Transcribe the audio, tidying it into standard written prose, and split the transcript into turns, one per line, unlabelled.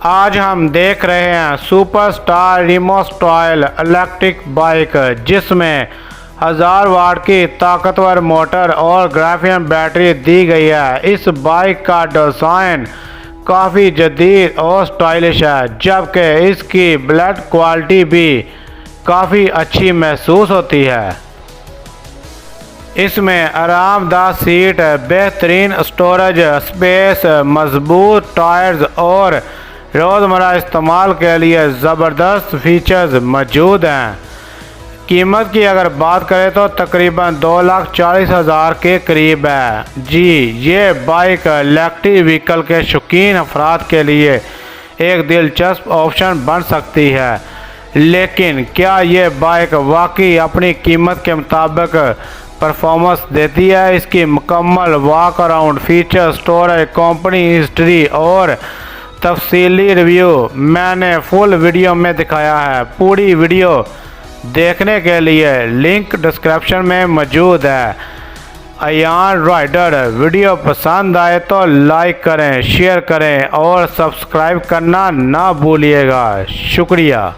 आज हम देख रहे हैं super star Rimo style electric bike, जिसमें 1000 वाट की ताकतवर मोटर और ग्राफियन बैटरी दी गई है। इस बाइक का डिज़ाइन काफ़ी जदीद और स्टाइलिश है, जबकि इसकी बिल्ड क्वालिटी भी काफ़ी अच्छी महसूस होती है। इसमें आरामदायक सीट, बेहतरीन स्टोरेज स्पेस, मजबूत टायर्स और रोज़मर्रा इस्तेमाल के लिए ज़बरदस्त फीचर्स मौजूद हैं। कीमत की अगर बात करें तो तकरीबन 2,40,000 के करीब है। जी, ये बाइक इलेक्ट्रिक व्हीकल के शौकीन अफराद के लिए एक दिलचस्प ऑप्शन बन सकती है। लेकिन क्या ये बाइक वाकई अपनी कीमत के मुताबिक परफॉर्मेंस देती है? इसकी मुकम्मल walk around, feature, storage, company history और तफसीली रिव्यू मैंने फुल वीडियो में दिखाया है। पूरी वीडियो देखने के लिए लिंक डिस्क्रिप्शन में मौजूद है। अयान राइडर वीडियो पसंद आए तो लाइक करें, शेयर करें और सब्सक्राइब करना ना भूलिएगा। शुक्रिया।